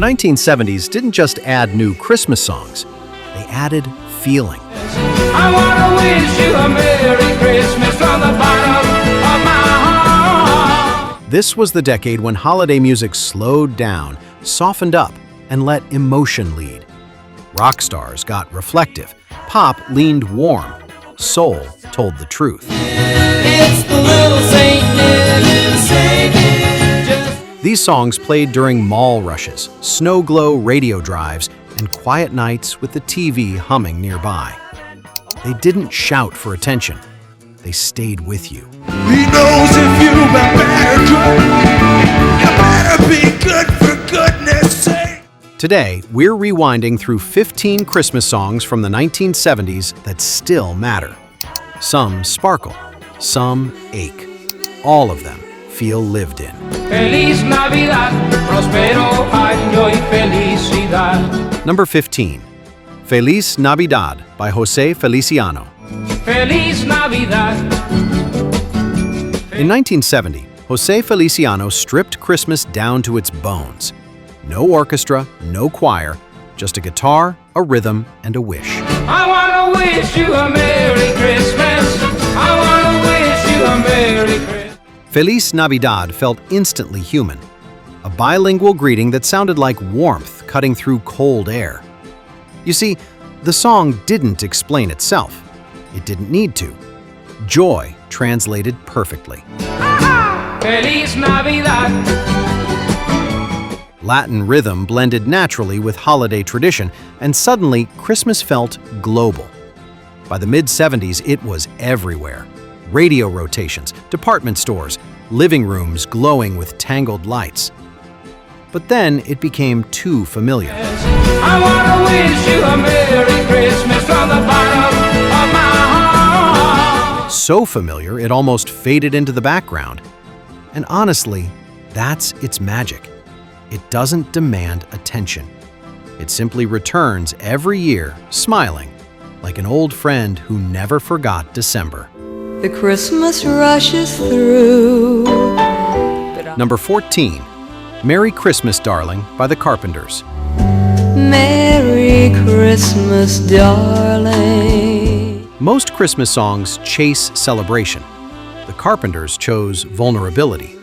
1970s didn't just add new Christmas songs, they added feeling. I want to wish you a Merry Christmas from the bottom of my heart. This was the decade when holiday music slowed down, softened up, and let emotion lead. Rock stars got reflective, pop leaned warm, soul told the truth. It's the little Saint Nick singing. These songs played during mall rushes, snow-glow radio drives, and quiet nights with the TV humming nearby. They didn't shout for attention. They stayed with you. He knows if you better be good for goodness sake. Today, we're rewinding through 15 Christmas songs from the 1970s that still matter. Some sparkle, some ache. All of them feel lived in. Feliz Navidad, prospero año y felicidad. Number 15, Feliz Navidad by Jose Feliciano. Feliz Navidad. In 1970, Jose Feliciano stripped Christmas down to its bones. No orchestra, no choir, just a guitar, a rhythm, and a wish. I want to wish you a Merry Christmas. I want to wish you a Merry Christmas. Feliz Navidad felt instantly human, a bilingual greeting that sounded like warmth cutting through cold air. You see, the song didn't explain itself. It didn't need to. Joy translated perfectly. Feliz Navidad. Latin rhythm blended naturally with holiday tradition, and suddenly Christmas felt global. By the mid-70s, it was everywhere. Radio rotations, department stores, living rooms glowing with tangled lights. But then it became too familiar. I want to wish you a Merry Christmas from the bottom of my heart. So familiar, it almost faded into the background. And honestly, that's its magic. It doesn't demand attention. It simply returns every year, smiling, like an old friend who never forgot December. The Christmas rushes through. Number 14, Merry Christmas, Darling by the Carpenters. Merry Christmas, darling. Most Christmas songs chase celebration. The Carpenters chose vulnerability.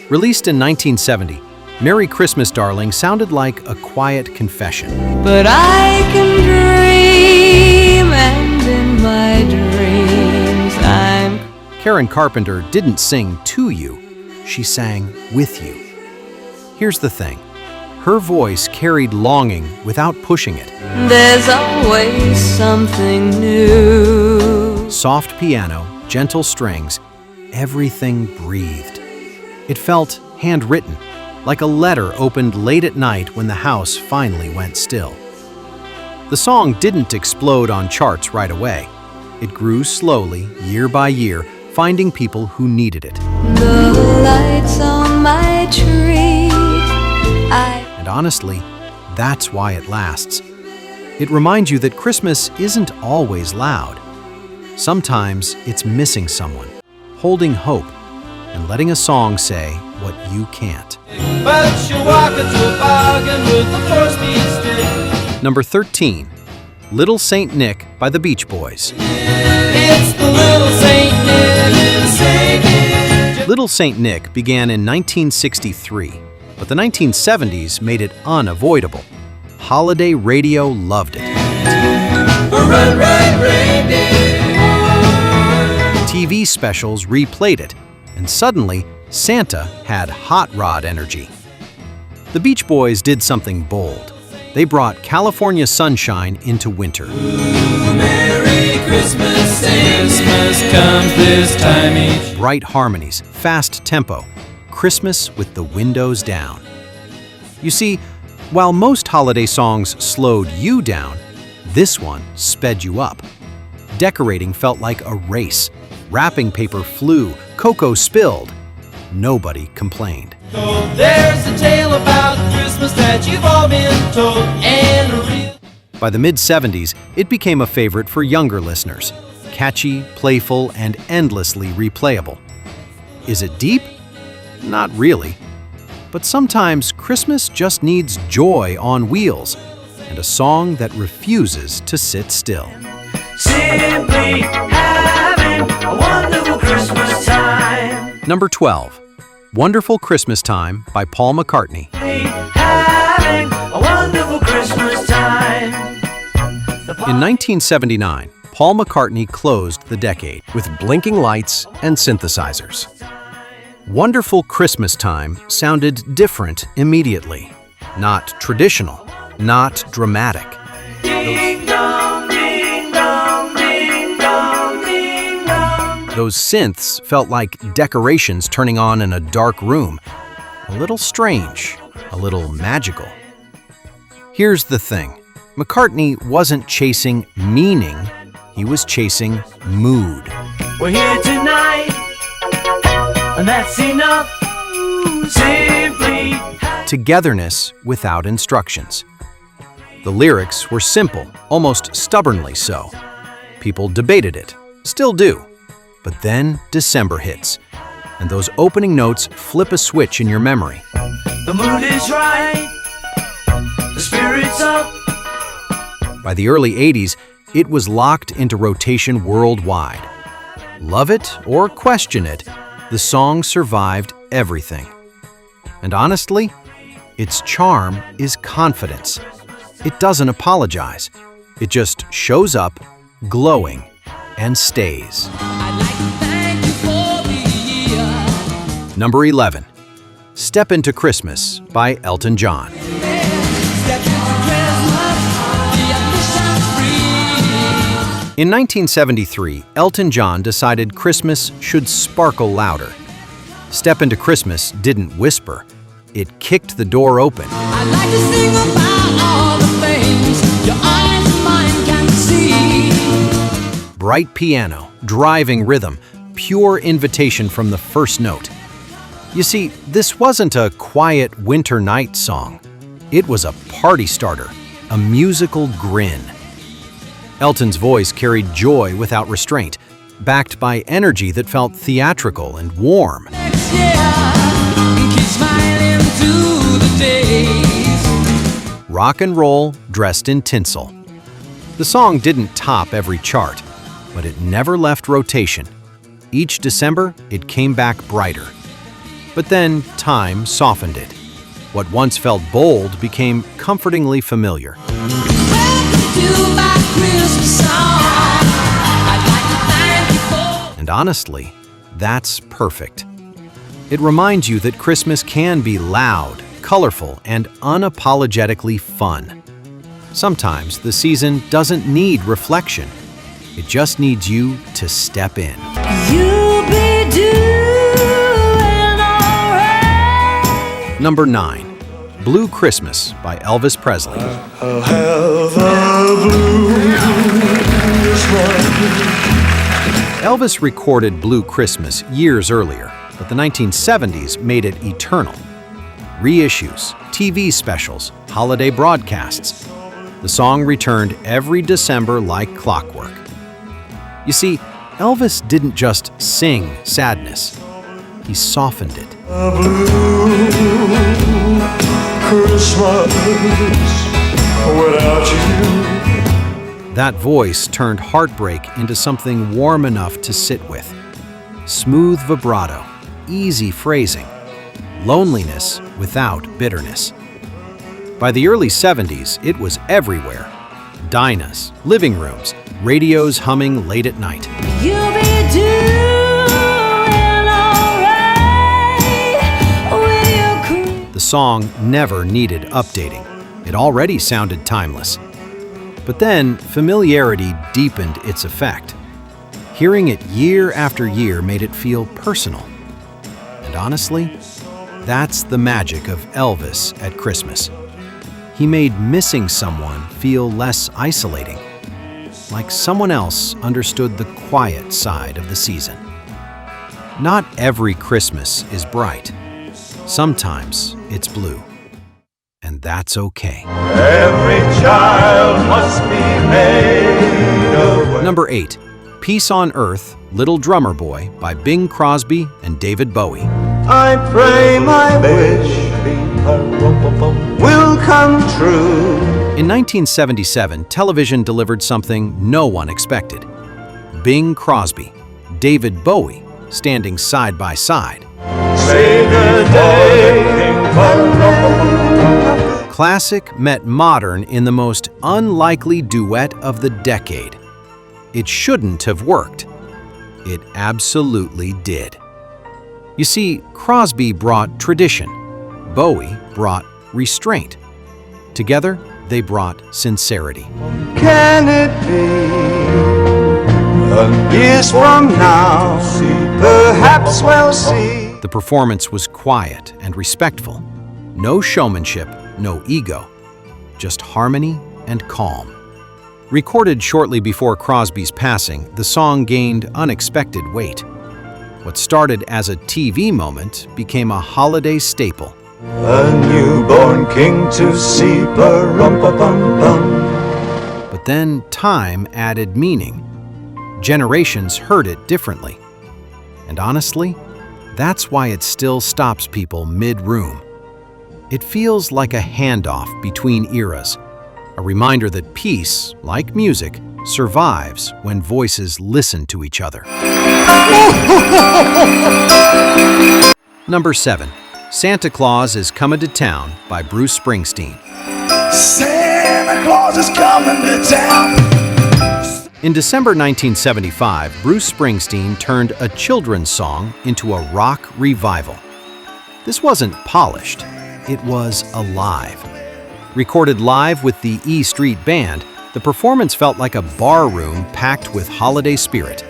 Released in 1970, Merry Christmas, Darling sounded like a quiet confession. But I can dream, and in my dreams I'm... Karen Carpenter didn't sing to you, she sang with you. Here's the thing, her voice carried longing without pushing it. There's always something new. Soft piano, gentle strings, everything breathed. It felt handwritten, like a letter opened late at night when the house finally went still. The song didn't explode on charts right away. It grew slowly, year by year, finding people who needed it. The lights on my tree. And honestly, that's why it lasts. It reminds you that Christmas isn't always loud. Sometimes it's missing someone, holding hope, and letting a song say what you can't. But you walk into a bargain with the Crosby stick. Number 13, Little Saint Nick by the Beach Boys. It's the little Saint Nick singing. Little Saint Nick began in 1963, but the 1970s made it unavoidable. Holiday radio loved it. Run, run, reindeer. TV specials replayed it, and suddenly Santa had hot rod energy. The Beach Boys did something bold. They brought California sunshine into winter. Merry Christmas, Christmas comes this time each. Bright harmonies, fast tempo, Christmas with the windows down. You see, while most holiday songs slowed you down, this one sped you up. Decorating felt like a race. Wrapping paper flew, cocoa spilled. Nobody complained. There's a tale about Christmas that you've all been told, and a real... By the mid-70s, it became a favorite for younger listeners. Catchy, playful, and endlessly replayable. Is it deep? Not really. But sometimes Christmas just needs joy on wheels and a song that refuses to sit still. Simply having a wonderful Christmas time. Number 12, Wonderful Christmas Time by Paul McCartney. Having a wonderful Christmas time. In 1979, Paul McCartney closed the decade with blinking lights and synthesizers. Wonderful Christmas Time sounded different immediately. Not traditional, not dramatic. Ding dong, ding dong, ding dong, ding dong. Those synths felt like decorations turning on in a dark room. A little strange, a little magical. Here's the thing. McCartney wasn't chasing meaning, he was chasing mood. We're here tonight, and that's enough. Simply Togetherness without instructions. The lyrics were simple, almost stubbornly so. People debated it, still do. But then December hits, and those opening notes flip a switch in your memory. the mood is right, the spirit's up. By the early 80s, it was locked into rotation worldwide. Love it or question it, the song survived everything. And honestly, its charm is confidence. It doesn't apologize. It just shows up, glowing, and stays. Number 11, Step Into Christmas by Elton John. In 1973, Elton John decided Christmas should sparkle louder. Step Into Christmas didn't whisper. It kicked the door open. I'd like to sing about all the things your eyes and mine can see. Bright piano, driving rhythm, pure invitation from the first note. You see, this wasn't a quiet winter night song. It was a party starter, a musical grin. Elton's voice carried joy without restraint, backed by energy that felt theatrical and warm. Next year, keep smiling through the days. Rock and roll dressed in tinsel. The song didn't top every chart, but it never left rotation. Each December, it came back brighter. But then time softened it. What once felt bold became comfortingly familiar. Welcome to my Christmas song. I'd like to thank you for. And honestly, that's perfect. It reminds you that Christmas can be loud, colorful, and unapologetically fun. Sometimes the season doesn't need reflection. It just needs you to step in. You'll be doing alright. Number 9, Blue Christmas by Elvis Presley. I'll have a blue Christmas. Elvis recorded Blue Christmas years earlier, but the 1970s made it eternal. Reissues, TV specials, holiday broadcasts. The song returned every December like clockwork. You see, Elvis didn't just sing sadness. He softened it. A blue Christmas without you. That voice turned heartbreak into something warm enough to sit with. Smooth vibrato, easy phrasing, loneliness without bitterness. By the early 70s, it was everywhere. Dinas, living rooms, radios humming late at night. You'll be doing alright with your The song never needed updating. It already sounded timeless. But then, familiarity deepened its effect. Hearing it year after year made it feel personal. And honestly, that's the magic of Elvis at Christmas. He made missing someone feel less isolating, like someone else understood the quiet side of the season. Not every Christmas is bright. Sometimes it's blue. And that's okay. Every child must be made away. Number 8, Peace on Earth, Little Drummer Boy by Bing Crosby and David Bowie. I I pray my wish will come true. In 1977, television delivered something no one expected. Bing Crosby, David Bowie, standing side by side. Save the day. Classic met modern in the most unlikely duet of the decade. It shouldn't have worked. It absolutely did. You see, Crosby brought tradition. Bowie brought restraint. Together, they brought sincerity. Can it be? Years from now, perhaps we'll see. The performance was quiet and respectful. No showmanship, no ego. Just harmony and calm. Recorded shortly before Crosby's passing, the song gained unexpected weight. What started as a TV moment became a holiday staple. A newborn king to see, pa-rum-pa-pum-pum. But then time added meaning. Generations heard it differently. And honestly, that's why it still stops people mid-room. It feels like a handoff between eras, a reminder that peace, like music, survives when voices listen to each other. Number 7. Santa Claus is Comin' to Town by Bruce Springsteen. Santa Claus is coming to town. In December 1975, Bruce Springsteen turned a children's song into a rock revival. This wasn't polished, it was alive. Recorded live with the E Street Band, the performance felt like a bar room packed with holiday spirit.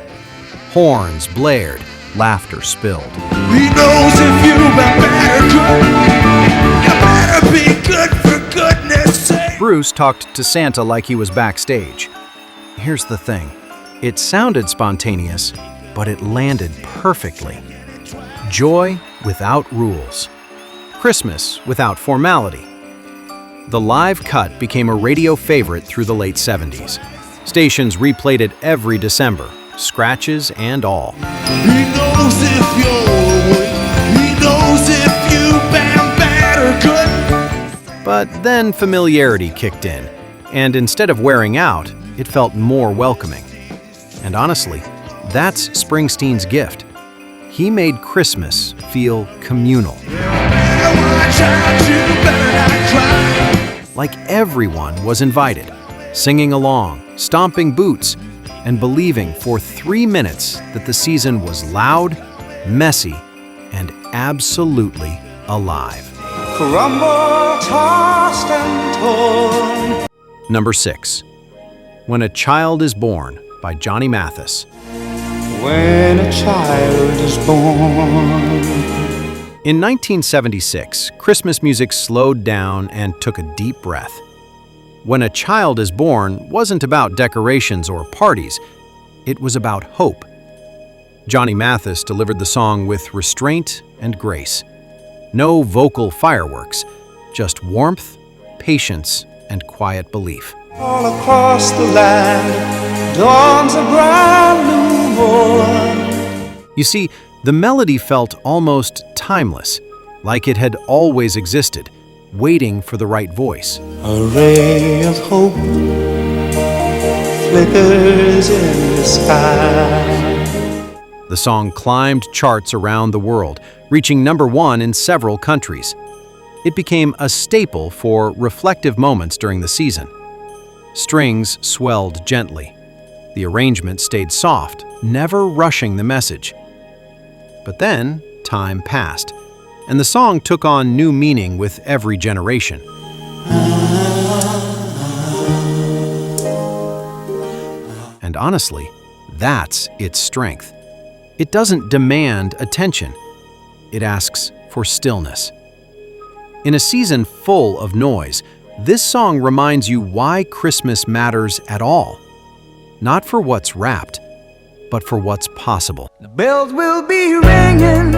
Horns blared, laughter spilled. He knows if you've been better good, you better be good for goodness sake. Bruce talked to Santa like he was backstage. Here's the thing. It sounded spontaneous, but it landed perfectly. Joy without rules. Christmas without formality. The live cut became a radio favorite through the late 70s. Stations replayed it every December, scratches and all. He knows if you're awake. He knows if you've been better good. But then familiarity kicked in, and instead of wearing out, it felt more welcoming. And honestly, that's Springsteen's gift. He made Christmas feel communal. Like everyone was invited, singing along, stomping boots, and believing for 3 minutes that the season was loud, messy, and absolutely alive. Crumble, tossed and torn. Number 6. When a Child is Born by Johnny Mathis. When a child is born. In 1976, Christmas music slowed down and took a deep breath. When a Child is Born wasn't about decorations or parties, it was about hope. Johnny Mathis delivered the song with restraint and grace. No vocal fireworks, just warmth, patience, and quiet belief. All across the land dawns a brand new morn. You see, the melody felt almost timeless, like it had always existed, waiting for the right voice. A ray of hope flickers in the sky. The song climbed charts around the world, reaching number 1 in several countries. It became a staple for reflective moments during the season. Strings swelled gently. The arrangement stayed soft, never rushing the message. But then, time passed, and the song took on new meaning with every generation. And honestly, that's its strength. It doesn't demand attention. It asks for stillness. In a season full of noise, this song reminds you why Christmas matters at all. Not for what's wrapped, but for what's possible. The bells will be ringing.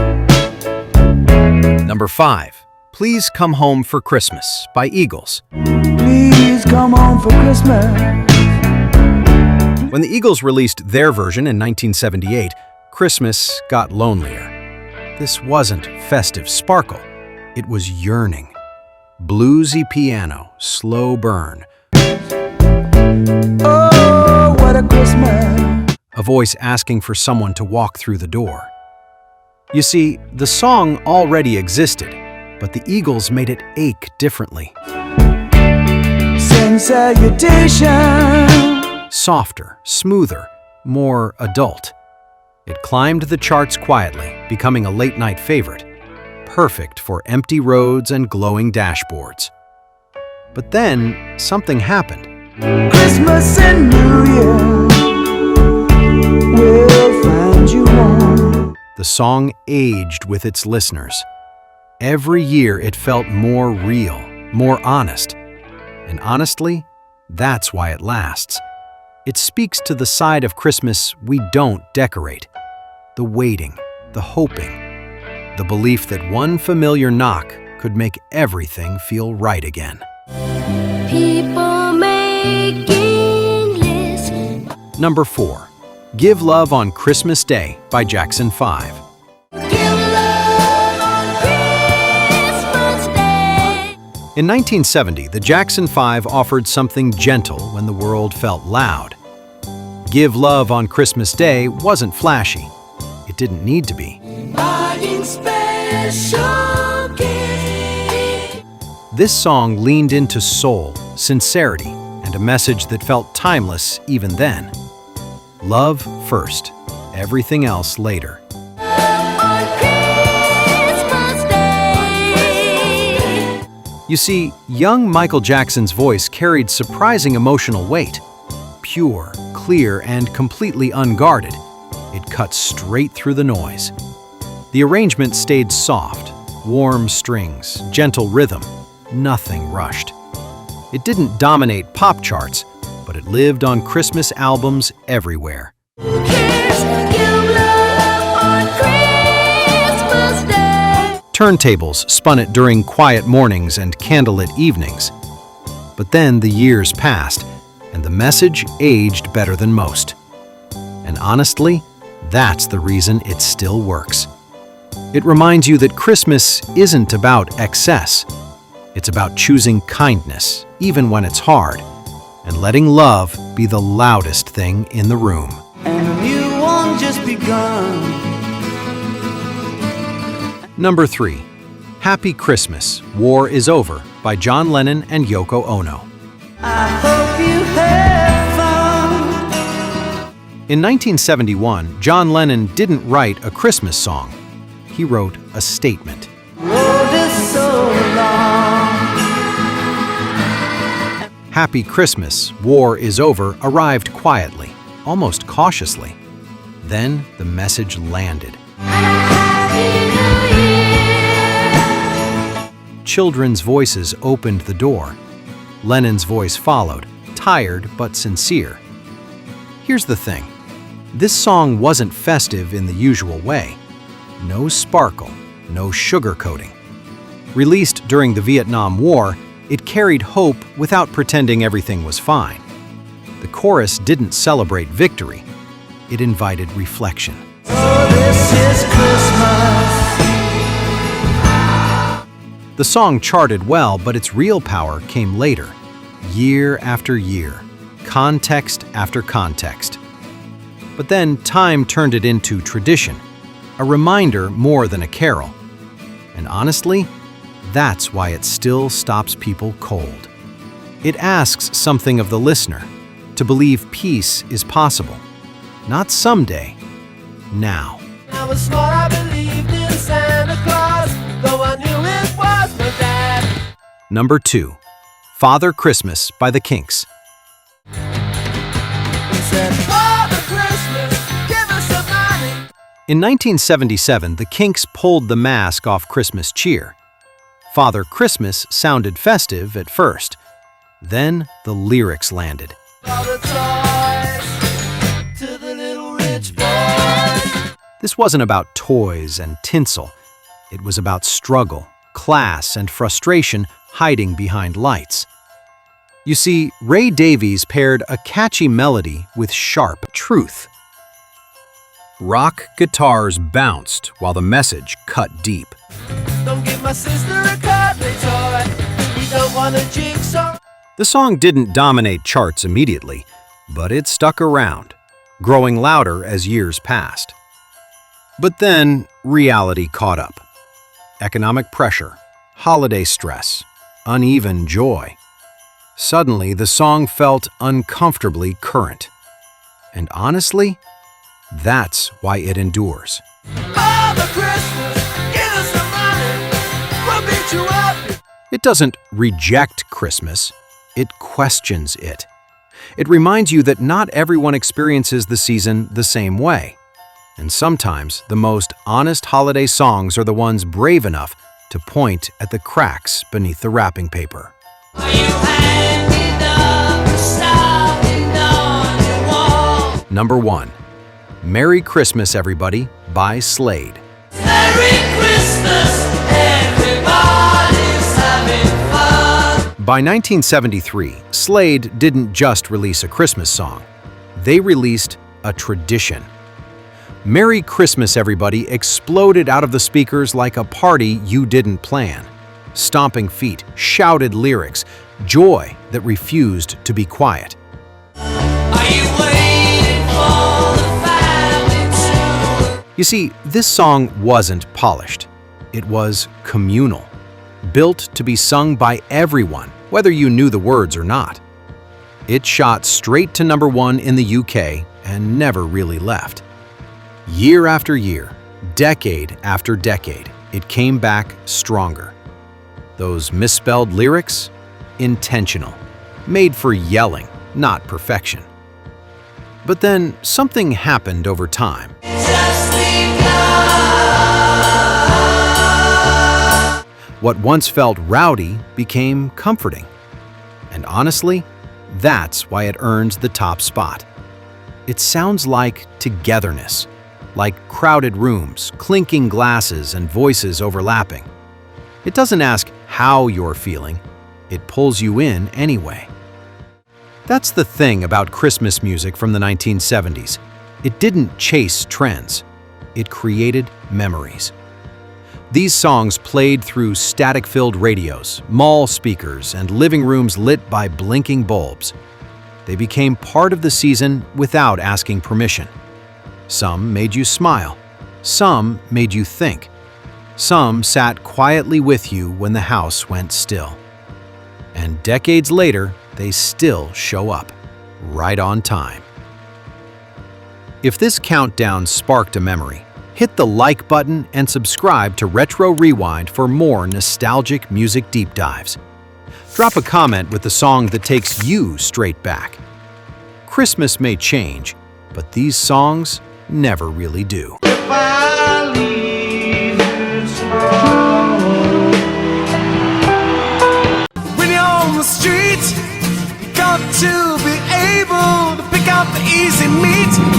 Number 5. Please Come Home for Christmas by Eagles. Please come home for Christmas. When the Eagles released their version in 1978, Christmas got lonelier. This wasn't festive sparkle. It was yearning. Bluesy piano, slow burn. Oh, what a Christmas. A voice asking for someone to walk through the door. You see, the song already existed, but the Eagles made it ache differently. Send salutation. Softer, smoother, more adult. It climbed the charts quietly, becoming a late-night favorite, perfect for empty roads and glowing dashboards. But then, something happened. Christmas and New Year will find you home. The song aged with its listeners. Every year it felt more real, more honest. And honestly, that's why it lasts. It speaks to the side of Christmas we don't decorate. The waiting, the hoping, the belief that one familiar knock could make everything feel right again. People making lists. Number 4. Give Love on Christmas Day by Jackson 5. Give love on Christmas Day. In 1970, the Jackson 5 offered something gentle when the world felt loud. Give Love on Christmas Day wasn't flashy. It didn't need to be. Buying special gifts. This song leaned into soul, sincerity, and a message that felt timeless even then. Love first, everything else later. On Christmas Day. You see, young Michael Jackson's voice carried surprising emotional weight. Pure, clear, and completely unguarded, it cut straight through the noise. The arrangement stayed soft, warm strings, gentle rhythm, nothing rushed. It didn't dominate pop charts, but it lived on Christmas albums everywhere. Who cares? Give love on Christmas Day. Turntables spun it during quiet mornings and candlelit evenings. But then the years passed, and the message aged better than most. And honestly, that's the reason it still works. It reminds you that Christmas isn't about excess. It's about choosing kindness, even when it's hard, and letting love be the loudest thing in the room. And a new one just begun. Number 3. Happy Christmas, War is Over by John Lennon and Yoko Ono. I hope you have fun. In 1971, John Lennon didn't write a Christmas song. He wrote a statement. Road is so long. Happy Christmas, War is Over arrived quietly, almost cautiously. Then the message landed. Children's voices opened the door. Lennon's voice followed, tired but sincere. Here's the thing. This song wasn't festive in the usual way. No sparkle, no sugarcoating. Released during the Vietnam War, it carried hope without pretending everything was fine. The chorus didn't celebrate victory. It invited reflection. So this is Christmas. The song charted well, but its real power came later, year after year, context after context. But then time turned it into tradition, a reminder more than a carol. And honestly, that's why it still stops people cold. It asks something of the listener, to believe peace is possible. Not someday, now. I was smart, I believed in Santa Claus, though I knew it was my dad. Number 2. Father Christmas by the Kinks. He said, Father Christmas, give us some money. In 1977, the Kinks pulled the mask off Christmas cheer. Father Christmas sounded festive at first. Then the lyrics landed. All the toys to the little rich boys. This wasn't about toys and tinsel. It was about struggle, class, and frustration hiding behind lights. You see, Ray Davies paired a catchy melody with sharp truth. Rock guitars bounced while the message cut deep. Don't give my sister a cuddly toy. We don't want a jigsaw. The song didn't dominate charts immediately, but it stuck around, growing louder as years passed. But then reality caught up. Economic pressure, holiday stress, uneven joy. Suddenly, the song felt uncomfortably current. And honestly, that's why it endures. Father Christmas, give us some money. We'll beat you up. It doesn't reject Christmas, it questions it. It reminds you that not everyone experiences the season the same way. And sometimes the most honest holiday songs are the ones brave enough to point at the cracks beneath the wrapping paper. Number 1. Merry Christmas, Everybody by Slade. Merry Christmas, everybody's having fun. By 1973, Slade didn't just release a Christmas song. They released a tradition. Merry Christmas, Everybody exploded out of the speakers like a party you didn't plan. Stomping feet, shouted lyrics, joy that refused to be quiet. Are you waiting for the family to? You see, this song wasn't polished. It was communal, built to be sung by everyone, whether you knew the words or not. It shot straight to number 1 in the UK and never really left. Year after year, decade after decade, it came back stronger. Those misspelled lyrics? Intentional, made for yelling, not perfection. But then something happened over time. What once felt rowdy became comforting. And honestly, that's why it earns the top spot. It sounds like togetherness, like crowded rooms, clinking glasses, and voices overlapping. It doesn't ask how you're feeling, it pulls you in anyway. That's the thing about Christmas music from the 1970s. It didn't chase trends, it created memories. These songs played through static-filled radios, mall speakers, and living rooms lit by blinking bulbs. They became part of the season without asking permission. Some made you smile, some made you think. Some sat quietly with you when the house went still. And decades later, they still show up, right on time. If this countdown sparked a memory, hit the like button and subscribe to Retro Rewind for more nostalgic music deep dives. Drop a comment with the song that takes you straight back. Christmas may change, but these songs never really do. If I leave you tomorrow, When you're on the street, you got to be able to pick out the easy meat.